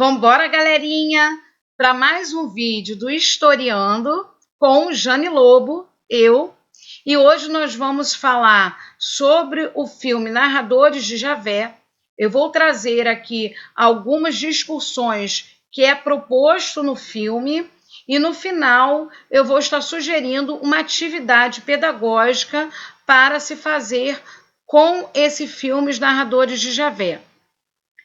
Vambora, galerinha, para mais um vídeo do Historiando com Jane Lobo, eu. E hoje nós vamos falar sobre o filme Narradores de Javé. Eu vou trazer aqui algumas discussões que é proposto no filme e no final eu vou estar sugerindo uma atividade pedagógica para se fazer com esse filme Os Narradores de Javé.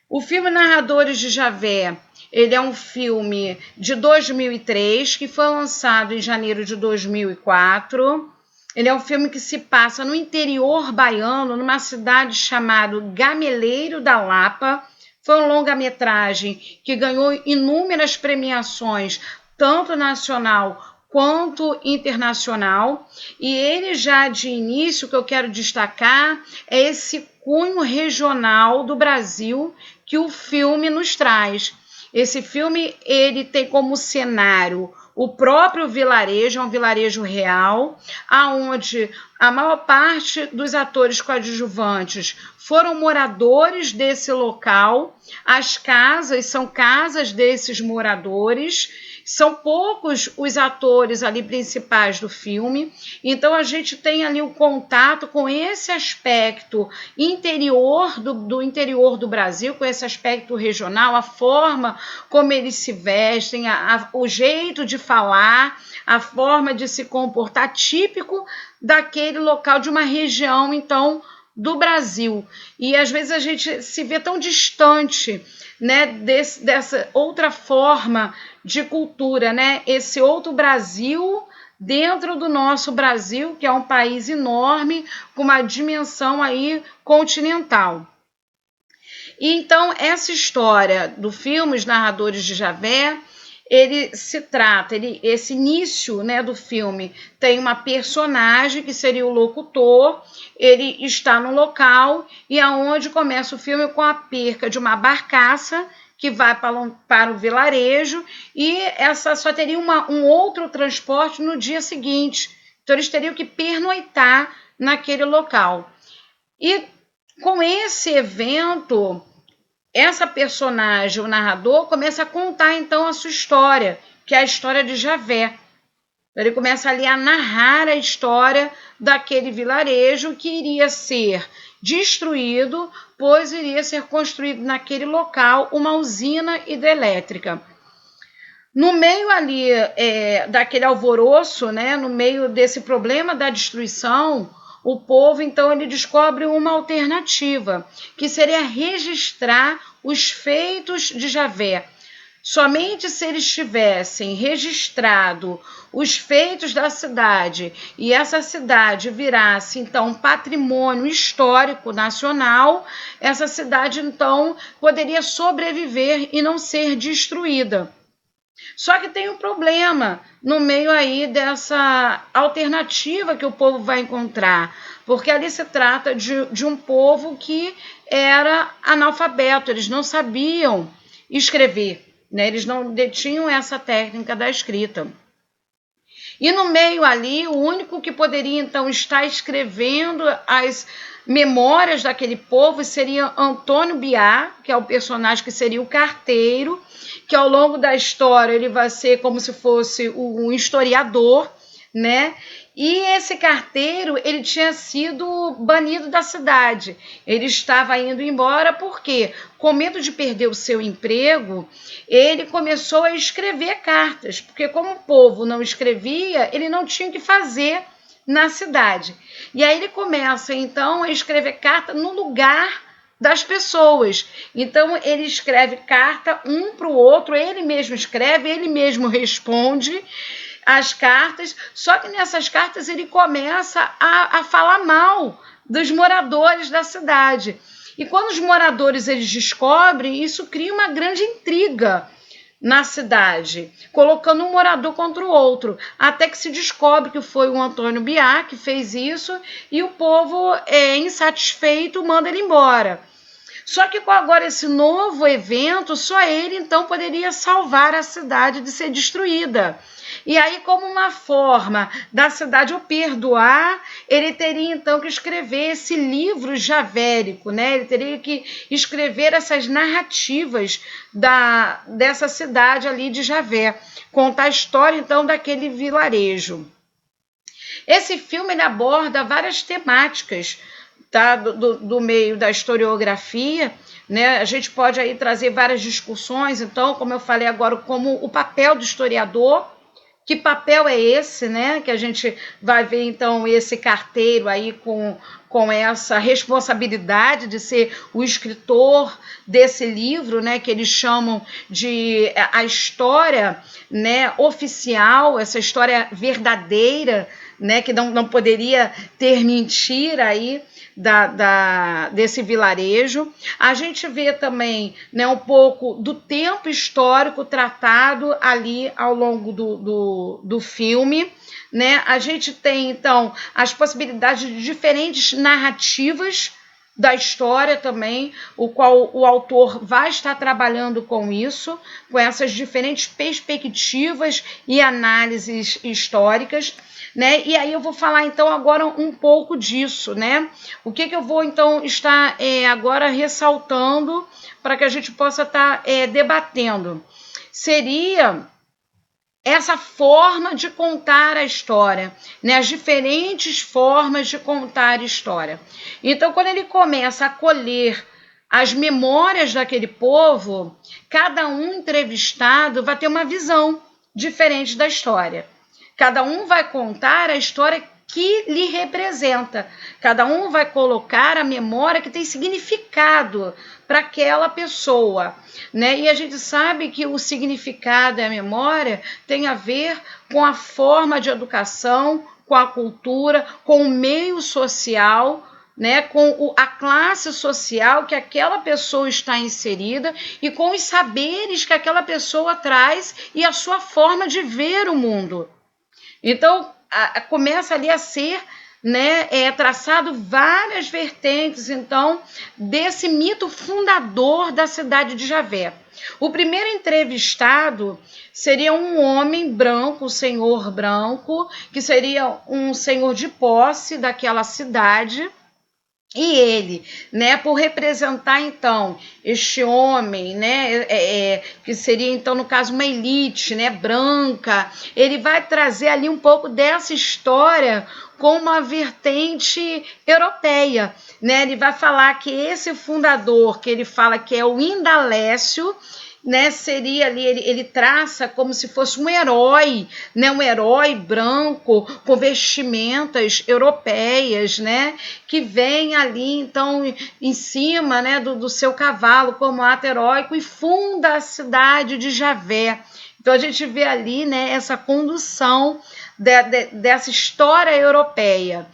O filme Narradores de Javé, ele é um filme de 2003, que foi lançado em janeiro de 2004. Ele é um filme que se passa no interior baiano, numa cidade chamada Gameleiro da Lapa. Foi um longa-metragem que ganhou inúmeras premiações, tanto nacional quanto internacional. E ele já de início, o que eu quero destacar é esse cunho regional do Brasil que o filme nos traz. Esse filme ele tem como cenário o próprio vilarejo, é um vilarejo real, aonde a maior parte dos atores coadjuvantes foram moradores desse local. As casas são casas desses moradores. São poucos os atores ali principais do filme, então a gente tem ali o contato com esse aspecto interior do interior do Brasil, com esse aspecto regional, a forma como eles se vestem, o jeito de falar, a forma de se comportar, típico daquele local, de uma região, então, do Brasil. E às vezes a gente se vê tão distante, né, dessa outra forma de cultura, né? Esse outro Brasil dentro do nosso Brasil, que é um país enorme, com uma dimensão aí continental. E então, essa história do filme Os Narradores de Javé, ele se trata, esse início, né, do filme tem uma personagem que seria o locutor, ele está no local e aonde começa o filme com a perca de uma barcaça que vai para o vilarejo e essa só teria um outro transporte no dia seguinte. Então eles teriam que pernoitar naquele local. E com esse evento, essa personagem, o narrador, começa a contar então a sua história, que é a história de Javé. Ele começa ali a narrar a história daquele vilarejo que iria ser destruído, pois iria ser construído naquele local uma usina hidrelétrica. No meio ali daquele alvoroço, né, no meio desse problema da destruição, o povo, então, ele descobre uma alternativa, que seria registrar os feitos de Javé. Somente se eles tivessem registrado os feitos da cidade e essa cidade virasse, então, patrimônio histórico nacional, essa cidade, então, poderia sobreviver e não ser destruída. Só que tem um problema no meio aí dessa alternativa que o povo vai encontrar, porque ali se trata de um povo que era analfabeto, eles não sabiam escrever, né? Eles não detinham essa técnica da escrita. E no meio ali, o único que poderia então estar escrevendo as memórias daquele povo seria Antônio Biá, que é o personagem que seria o carteiro, que ao longo da história ele vai ser como se fosse um historiador, né? E esse carteiro, ele tinha sido banido da cidade. Ele estava indo embora porque, com medo de perder o seu emprego, ele começou a escrever cartas, porque como o povo não escrevia, ele não tinha o que fazer na cidade. E aí ele começa, então, a escrever carta no lugar das pessoas. Então, ele escreve carta um para o outro, ele mesmo escreve, ele mesmo responde as cartas, só que nessas cartas ele começa a falar mal dos moradores da cidade. E quando os moradores eles descobrem, isso cria uma grande intriga na cidade, colocando um morador contra o outro, até que se descobre que foi o Antônio Biá que fez isso e o povo, insatisfeito, manda ele embora. Só que com agora esse novo evento, só ele então poderia salvar a cidade de ser destruída. E aí, como uma forma da cidade o perdoar, ele teria então que escrever esse livro javérico, né? Ele teria que escrever essas narrativas dessa cidade ali de Javé, contar a história então daquele vilarejo. Esse filme ele aborda várias temáticas, tá? Do meio da historiografia, né? A gente pode aí trazer várias discussões, então, como eu falei agora, como o papel do historiador. Que papel é esse, né? Que a gente vai ver, então, esse carteiro aí com essa responsabilidade de ser o escritor desse livro, né? Que eles chamam de a história, né, oficial, essa história verdadeira, né? Que não poderia ter mentira aí desse vilarejo. A gente vê também, né, um pouco do tempo histórico tratado ali ao longo do filme, né? A gente tem, então, as possibilidades de diferentes narrativas da história também, o qual o autor vai estar trabalhando com isso, com essas diferentes perspectivas e análises históricas, né? E aí eu vou falar então agora um pouco disso, né? O que eu vou então estar agora ressaltando para que a gente possa estar debatendo seria essa forma de contar a história, né? As diferentes formas de contar a história. Então, quando ele começa a colher as memórias daquele povo, cada um entrevistado vai ter uma visão diferente da história. Cada um vai contar a história que lhe representa. Cada um vai colocar a memória que tem significado para aquela pessoa, né? E a gente sabe que o significado e a memória tem a ver com a forma de educação, com a cultura, com o meio social, né, com a classe social que aquela pessoa está inserida e com os saberes que aquela pessoa traz e a sua forma de ver o mundo. Então, começa ali a ser, né, traçado várias vertentes, então, desse mito fundador da cidade de Javé. O primeiro entrevistado seria um homem branco, um senhor branco, que seria um senhor de posse daquela cidade. E ele, né, por representar, então, este homem, né, que seria, então, no caso, uma elite, né, branca, ele vai trazer ali um pouco dessa história com uma vertente europeia, né? Ele vai falar que esse fundador, que ele fala que é o Indalécio, né, seria ali, ele traça como se fosse um herói, né, um herói branco com vestimentas europeias, né, que vem ali então em cima, né, do seu cavalo como ato heróico e funda a cidade de Javé. Então a gente vê ali, né, essa condução dessa história europeia.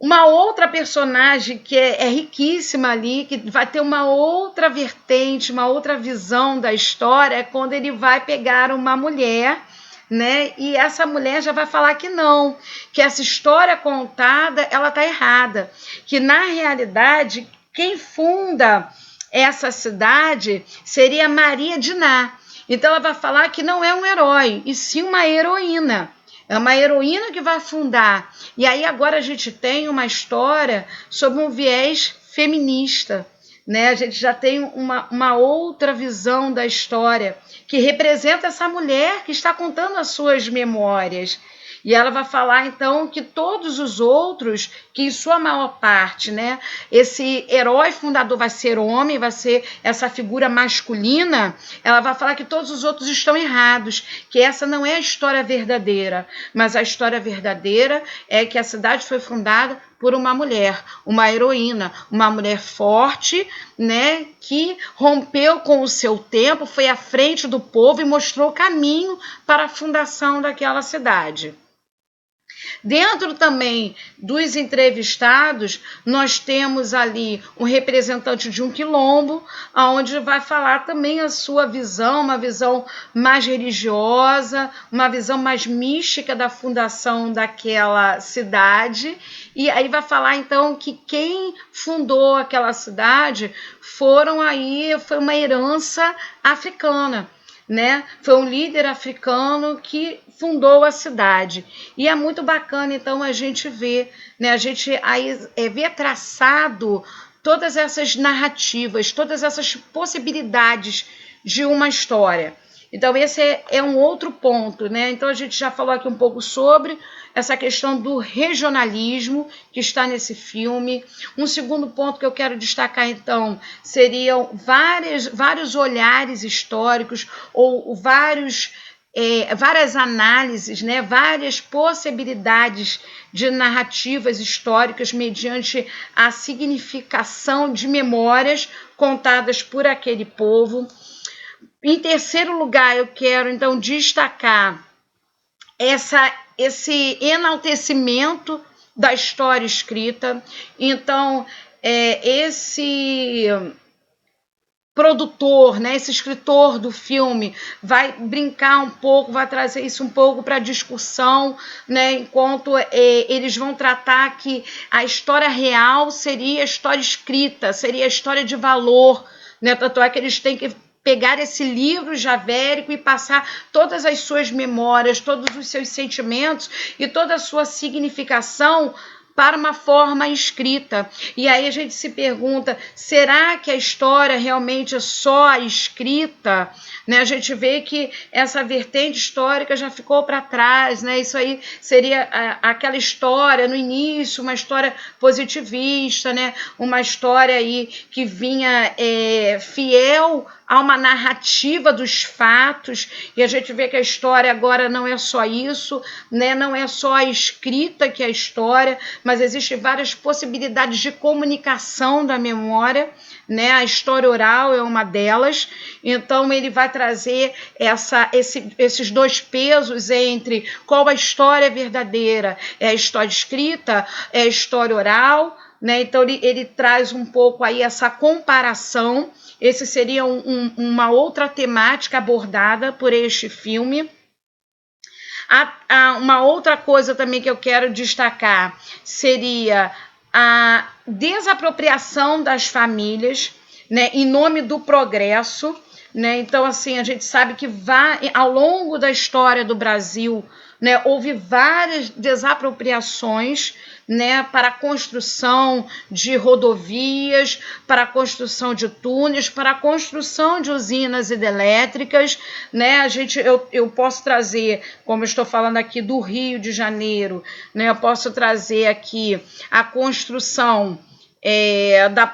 Uma outra personagem que é riquíssima ali, que vai ter uma outra vertente, uma outra visão da história, é quando ele vai pegar uma mulher, né? E essa mulher já vai falar que não, que essa história contada, ela está errada, que na realidade quem funda essa cidade seria Maria de Ná. Então ela vai falar que não é um herói, e sim uma heroína. É uma heroína que vai fundar. E aí agora a gente tem uma história sobre um viés feminista, né? A gente já tem uma outra visão da história que representa essa mulher que está contando as suas memórias. E ela vai falar, então, que todos os outros, que em sua maior parte, né, esse herói fundador vai ser homem, vai ser essa figura masculina, ela vai falar que todos os outros estão errados, que essa não é a história verdadeira, mas a história verdadeira é que a cidade foi fundada por uma mulher, uma heroína, uma mulher forte, né, que rompeu com o seu tempo, foi à frente do povo e mostrou o caminho para a fundação daquela cidade. Dentro também dos entrevistados, nós temos ali um representante de um quilombo, onde vai falar também a sua visão, uma visão mais religiosa, uma visão mais mística da fundação daquela cidade. E aí vai falar, então, que quem fundou aquela cidade foi uma herança africana. né? Foi um líder africano que fundou a cidade. E é muito bacana, então, a gente ver, né? A gente aí ver traçado todas essas narrativas, todas essas possibilidades de uma história. Então, esse é um outro ponto, né? Então, a gente já falou aqui um pouco sobre essa questão do regionalismo que está nesse filme. Um segundo ponto que eu quero destacar, então, seriam vários olhares históricos ou várias análises, né? Várias possibilidades de narrativas históricas mediante a significação de memórias contadas por aquele povo. Em terceiro lugar, eu quero, então, destacar esse enaltecimento da história escrita. Então, esse produtor, né, esse escritor do filme vai brincar um pouco, vai trazer isso um pouco para a discussão, né, enquanto eles vão tratar que a história real seria a história escrita, seria a história de valor, né, tanto é que eles têm que pegar esse livro javérico e passar todas as suas memórias, todos os seus sentimentos e toda a sua significação para uma forma escrita. E aí a gente se pergunta, será que a história realmente é só a escrita? Né? A gente vê que essa vertente histórica já ficou para trás, né? Isso aí seria aquela história no início, uma história positivista, né? Uma história aí que vinha fiel a uma narrativa dos fatos, e a gente vê que a história agora não é só isso, né? Não é só a escrita que é a história, mas existem várias possibilidades de comunicação da memória, né? A história oral é uma delas, então ele vai trazer esses dois pesos entre qual a história verdadeira, é a história escrita, é a história oral, né? Então ele traz um pouco aí essa comparação. Esse seria uma outra temática abordada por este filme. Uma outra coisa também que eu quero destacar seria a desapropriação das famílias, né, em nome do progresso, né? Então, assim, a gente sabe que ao longo da história do Brasil, né, houve várias desapropriações, né, para a construção de rodovias, para a construção de túneis, para a construção de usinas hidrelétricas, né? Eu posso trazer, como eu estou falando aqui do Rio de Janeiro, né, eu posso trazer aqui a construção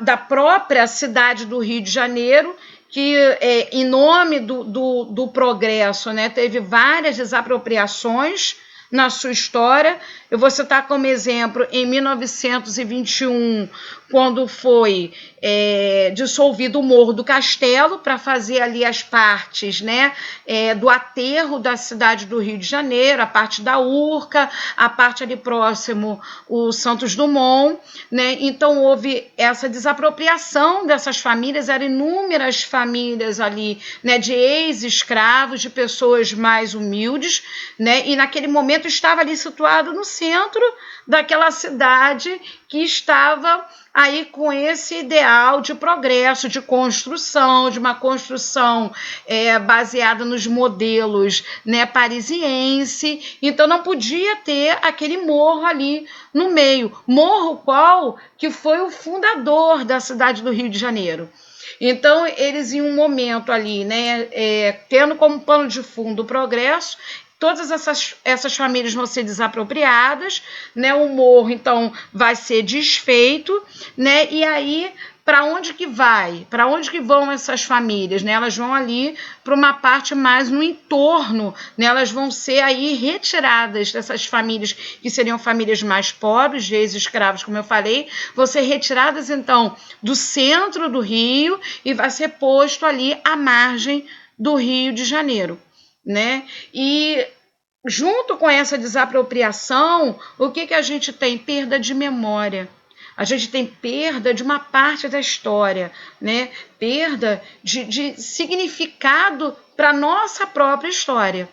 da própria cidade do Rio de Janeiro, que em nome do progresso, né, teve várias desapropriações na sua história. Eu vou citar como exemplo, em 1921, quando foi dissolvido o Morro do Castelo para fazer ali as partes, né, do aterro da cidade do Rio de Janeiro, a parte da Urca, a parte ali próximo o Santos Dumont, né? Então houve essa desapropriação dessas famílias, eram inúmeras famílias ali, né, de ex-escravos, de pessoas mais humildes, né? E naquele momento estava ali situado no centro daquela cidade que estava aí com esse ideal de progresso, de construção, de uma construção baseada nos modelos, né, parisiense. Então não podia ter aquele morro ali no meio, morro qual que foi o fundador da cidade do Rio de Janeiro. Então, eles em um momento ali, né, tendo como pano de fundo o progresso, todas essas famílias vão ser desapropriadas, né? O morro, então, vai ser desfeito, né? E aí, para onde que vai? Para onde que vão essas famílias? Né? Elas vão ali para uma parte mais no entorno, né? Elas vão ser aí retiradas dessas famílias que seriam famílias mais pobres, de ex-escravos, como eu falei, vão ser retiradas, então, do centro do Rio e vai ser posto ali à margem do Rio de Janeiro, né? E junto com essa desapropriação, o que a gente tem? Perda de memória. A gente tem perda de uma parte da história, né? Perda de significado para a nossa própria história.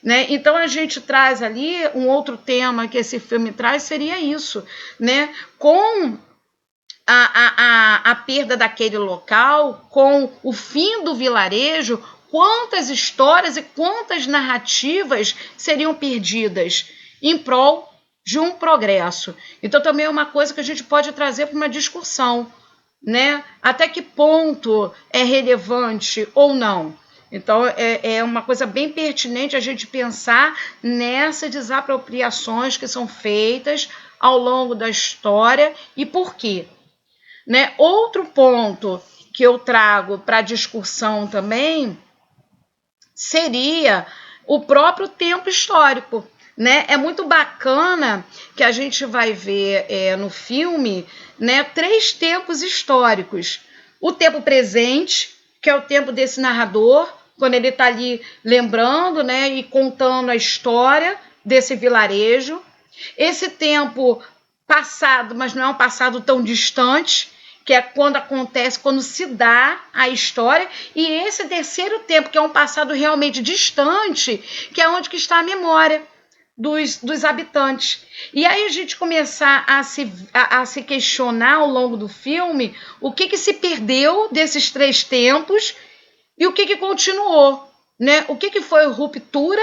Né? Então a gente traz ali um outro tema que esse filme traz, seria isso, né? Com a perda daquele local, com o fim do vilarejo, quantas histórias e quantas narrativas seriam perdidas em prol de um progresso. Então, também é uma coisa que a gente pode trazer para uma discussão, né? Até que ponto é relevante ou não. Então, é uma coisa bem pertinente a gente pensar nessas desapropriações que são feitas ao longo da história e por quê. Né? Outro ponto que eu trago para a discussão também seria o próprio tempo histórico. Né? É muito bacana que a gente vai ver no filme, né, 3 tempos históricos. O tempo presente, que é o tempo desse narrador, quando ele está ali lembrando, né, e contando a história desse vilarejo. Esse tempo passado, mas não é um passado tão distante, que é quando acontece, quando se dá a história, e esse terceiro tempo, que é um passado realmente distante, que é onde que está a memória dos habitantes. E aí a gente começar a se questionar ao longo do filme o que se perdeu desses 3 tempos e o que continuou, né? O que foi ruptura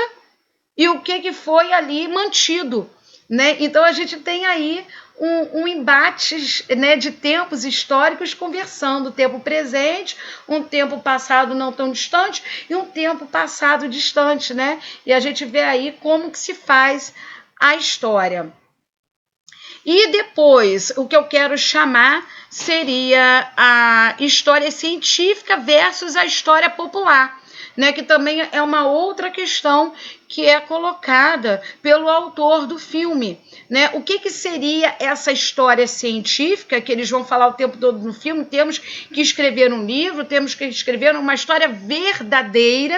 e o que foi ali mantido, né? Então a gente tem aí um embate, né, de tempos históricos conversando, o tempo presente, um tempo passado não tão distante e um tempo passado distante, né? E a gente vê aí como que se faz a história. E depois, o que eu quero chamar seria a história científica versus a história popular, né, que também é uma outra questão que é colocada pelo autor do filme. Né? O que seria essa história científica, que eles vão falar o tempo todo no filme? Temos que escrever um livro, temos que escrever uma história verdadeira.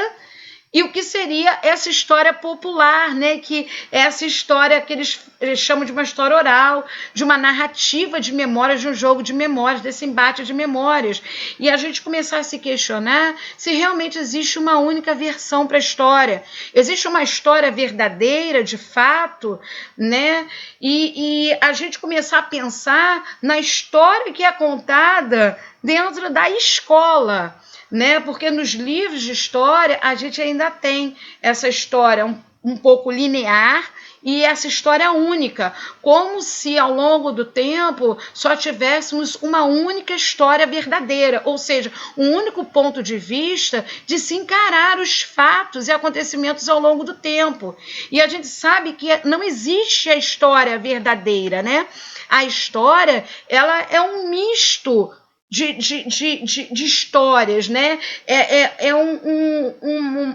E o que seria essa história popular, né? Que é essa história que eles chamam de uma história oral, de uma narrativa de memórias, de um jogo de memórias, desse embate de memórias. E a gente começar a se questionar se realmente existe uma única versão para a história. Existe uma história verdadeira, de fato, né? E a gente começar a pensar na história que é contada dentro da escola, né? Porque nos livros de história a gente ainda tem essa história um pouco linear e essa história única, como se ao longo do tempo só tivéssemos uma única história verdadeira, ou seja, um único ponto de vista de se encarar os fatos e acontecimentos ao longo do tempo. E a gente sabe que não existe a história verdadeira, né? A história, ela é um misto de histórias, né? É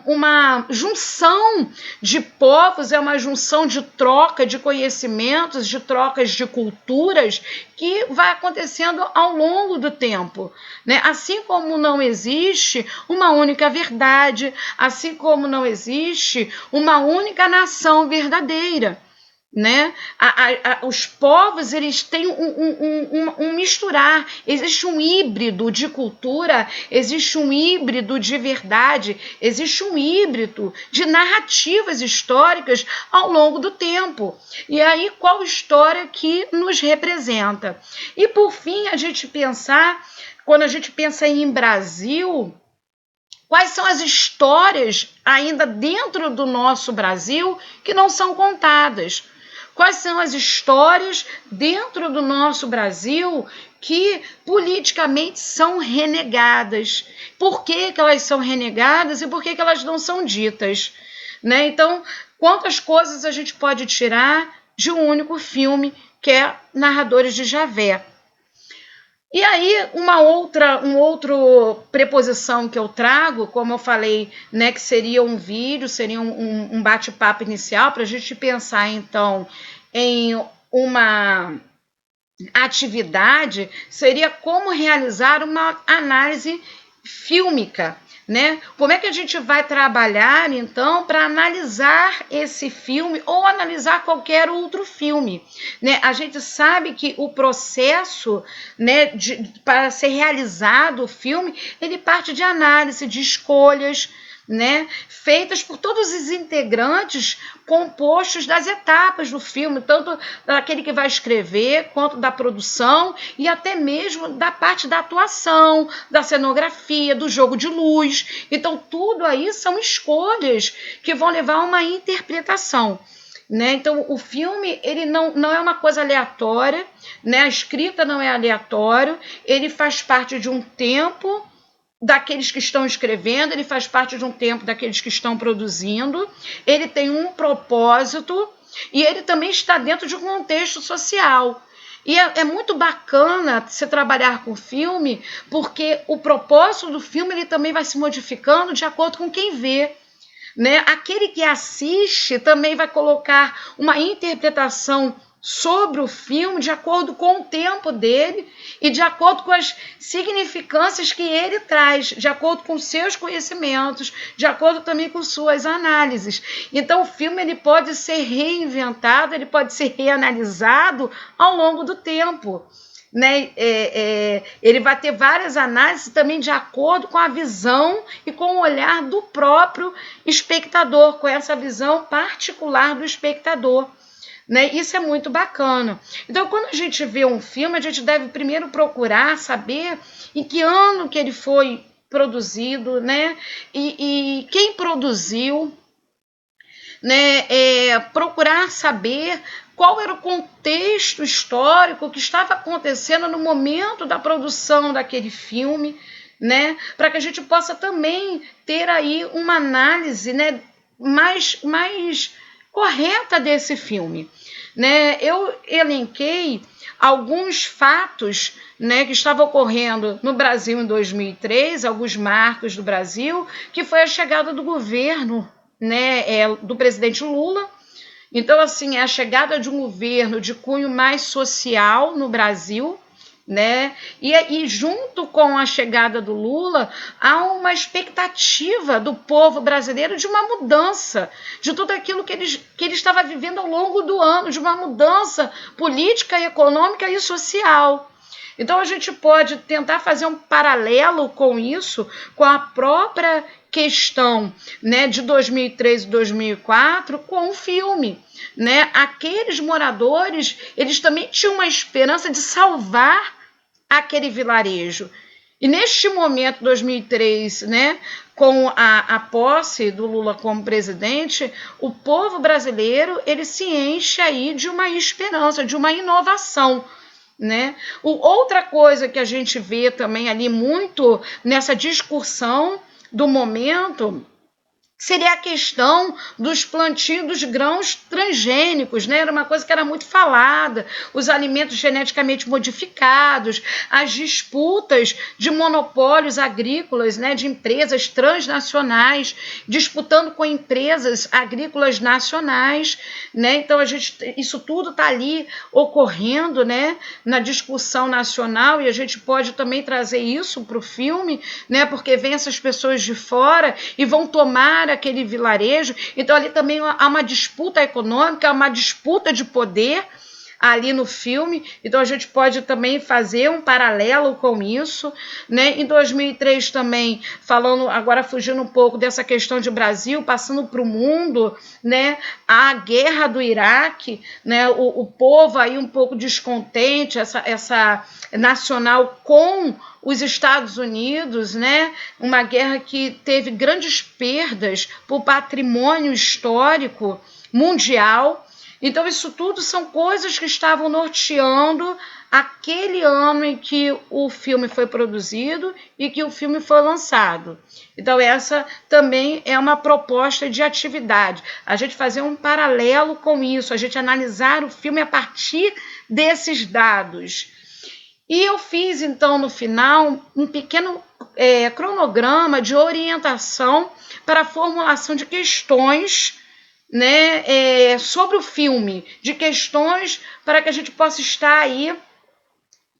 uma junção de povos, é uma junção de troca de conhecimentos, de trocas de culturas que vai acontecendo ao longo do tempo, né? Assim como não existe uma única verdade, assim como não existe uma única nação verdadeira. Né? Os povos, eles têm um misturar, existe um híbrido de cultura, existe um híbrido de verdade, existe um híbrido de narrativas históricas ao longo do tempo. E aí, qual história que nos representa? E por fim, a gente pensar, quando a gente pensa em Brasil, quais são as histórias ainda dentro do nosso Brasil que não são contadas? Quais são as histórias dentro do nosso Brasil que politicamente são renegadas? Por que elas são renegadas e por que elas não são ditas? Né? Então, quantas coisas a gente pode tirar de um único filme que é Narradores de Javé? E aí, uma outra preposição que eu trago, como eu falei, né, que seria um vídeo, seria um bate-papo inicial, para a gente pensar, então, em uma atividade, seria como realizar uma análise fílmica, né? Como é que a gente vai trabalhar, então, para analisar esse filme ou analisar qualquer outro filme, né? A gente sabe que o processo, né, para ser realizado o filme, ele parte de análise, de escolhas, né, feitas por todos os integrantes compostos das etapas do filme, tanto daquele que vai escrever, quanto da produção e até mesmo da parte da atuação, da cenografia, do jogo de luz. Então, tudo aí são escolhas que vão levar a uma interpretação. Né? Então, o filme ele não é uma coisa aleatória, né? A escrita não é aleatória, ele faz parte de um tempo daqueles que estão escrevendo, ele faz parte de um tempo daqueles que estão produzindo, ele tem um propósito e ele também está dentro de um contexto social. E é muito bacana você trabalhar com filme, porque o propósito do filme ele também vai se modificando de acordo com quem vê. Né? Aquele que assiste também vai colocar uma interpretação sobre o filme de acordo com o tempo dele e de acordo com as significâncias que ele traz, de acordo com seus conhecimentos, de acordo também com suas análises. Então, o filme ele pode ser reinventado, ele pode ser reanalisado ao longo do tempo. Né? Ele vai ter várias análises também de acordo com a visão e com o olhar do próprio espectador, com essa visão particular do espectador. Né? Isso é muito bacana. Então, quando a gente vê um filme, a gente deve primeiro procurar saber em que ano que ele foi produzido, né? E quem produziu, né? Procurar saber qual era o contexto histórico que estava acontecendo no momento da produção daquele filme, né? Para que a gente possa também ter aí uma análise, né, mais correta desse filme. Né? Eu elenquei alguns fatos, né, que estavam ocorrendo no Brasil em 2003, alguns marcos do Brasil, que foi a chegada do governo, né, do presidente Lula. Então, assim, é a chegada de um governo de cunho mais social no Brasil, né? E junto com a chegada do Lula, há uma expectativa do povo brasileiro de uma mudança, de tudo aquilo que ele estava vivendo ao longo do ano, de uma mudança política, econômica e social. Então, a gente pode tentar fazer um paralelo com isso, com a própria questão, né, de 2003 e 2004 com o filme. Né? Aqueles moradores, eles também tinham uma esperança de salvar aquele vilarejo. E neste momento, 2003, né, com a posse do Lula como presidente, o povo brasileiro ele se enche aí de uma esperança, de uma inovação. Né? Outra coisa que a gente vê também ali muito nessa discussão do momento seria a questão dos plantios dos grãos transgênicos, né? Era uma coisa que era muito falada, os alimentos geneticamente modificados, as disputas de monopólios agrícolas, né? De empresas transnacionais disputando com empresas agrícolas nacionais, né? Então isso tudo está ali ocorrendo, né? Na discussão nacional e a gente pode também trazer isso para o filme, né? Porque vem essas pessoas de fora e vão tomar aquele vilarejo, então ali também há uma disputa econômica, há uma disputa de poder ali no filme, então a gente pode também fazer um paralelo com isso, né? Em 2003 também, falando, agora fugindo um pouco dessa questão de Brasil, passando para o mundo, né? A guerra do Iraque, né? O povo aí um pouco descontente, essa nacional com os Estados Unidos, né? Uma guerra que teve grandes perdas para o patrimônio histórico mundial. Então, isso tudo são coisas que estavam norteando aquele ano em que o filme foi produzido e que o filme foi lançado. Então, essa também é uma proposta de atividade. A gente fazer um paralelo com isso, a gente analisar o filme a partir desses dados. E eu fiz, então, no final, um pequeno cronograma de orientação para a formulação de questões, né, sobre o filme, de questões para que a gente possa estar aí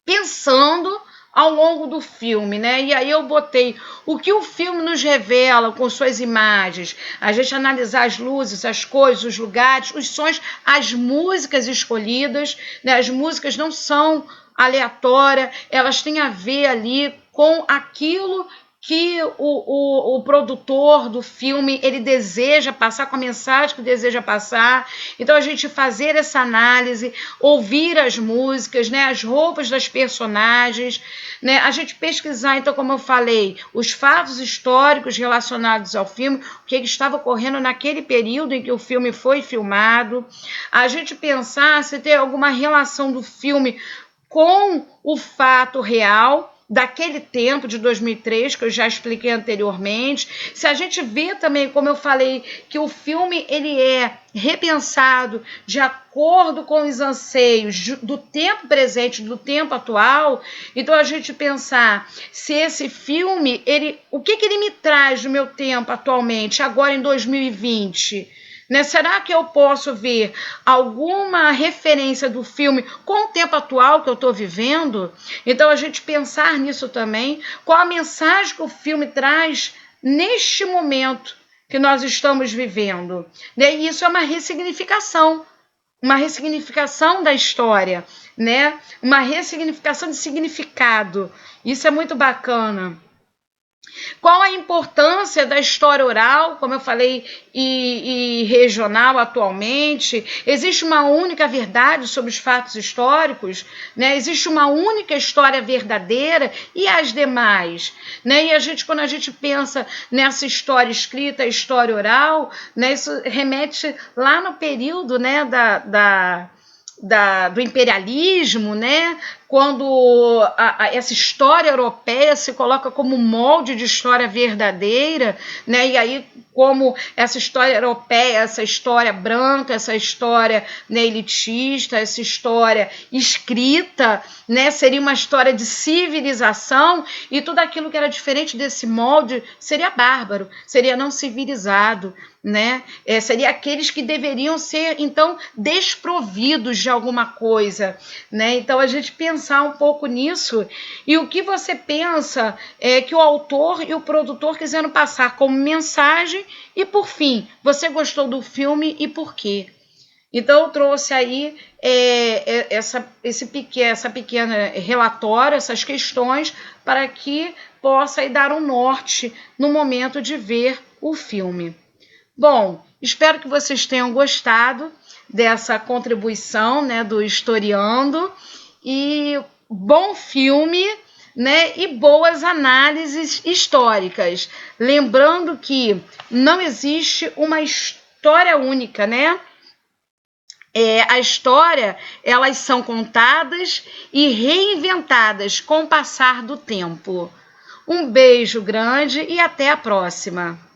pensando ao longo do filme, né? E aí eu botei o que o filme nos revela com suas imagens, a gente analisar as luzes, as cores, os lugares, os sons, as músicas escolhidas, né? As músicas não são aleatórias, elas têm a ver ali com aquilo que o produtor do filme ele deseja passar, com a mensagem que deseja passar. Então a gente fazer essa análise, ouvir as músicas, né, as roupas das personagens, né, a gente pesquisar, então, como eu falei, os fatos históricos relacionados ao filme, o que estava ocorrendo naquele período em que o filme foi filmado, a gente pensar se tem alguma relação do filme com o fato real daquele tempo de 2003, que eu já expliquei anteriormente. Se a gente vê também, como eu falei, que o filme ele é repensado de acordo com os anseios do tempo presente, do tempo atual, então a gente pensar se esse filme, o que ele me traz do meu tempo atualmente, agora em 2020, né? Será que eu posso ver alguma referência do filme com o tempo atual que eu estou vivendo? Então, a gente pensar nisso também. Qual a mensagem que o filme traz neste momento que nós estamos vivendo? E isso é uma ressignificação da história, né? Uma ressignificação de significado. Isso é muito bacana. Qual a importância da história oral, como eu falei, e regional atualmente? Existe uma única verdade sobre os fatos históricos, né? Existe uma única história verdadeira e as demais, né? E quando a gente pensa nessa história escrita, história oral, né? Isso remete lá no período, né, do imperialismo, né? Quando essa história europeia se coloca como molde de história verdadeira, né? E aí como essa história europeia, essa história branca, essa história, né, elitista, essa história escrita, né, seria uma história de civilização, e tudo aquilo que era diferente desse molde seria bárbaro, seria não civilizado, né? Seria aqueles que deveriam ser, então, desprovidos de alguma coisa, né? Então, a gente pensar um pouco nisso. E o que você pensa que o autor e o produtor quiseram passar como mensagem, e, por fim, você gostou do filme e por quê? Então, eu trouxe aí essa pequena relatório, essas questões, para que possa aí dar um norte no momento de ver o filme. Bom, espero que vocês tenham gostado dessa contribuição, né, do Historiando, e bom filme, né, e boas análises históricas. Lembrando que não existe uma história única, né? A história, elas são contadas e reinventadas com o passar do tempo. Um beijo grande e até a próxima!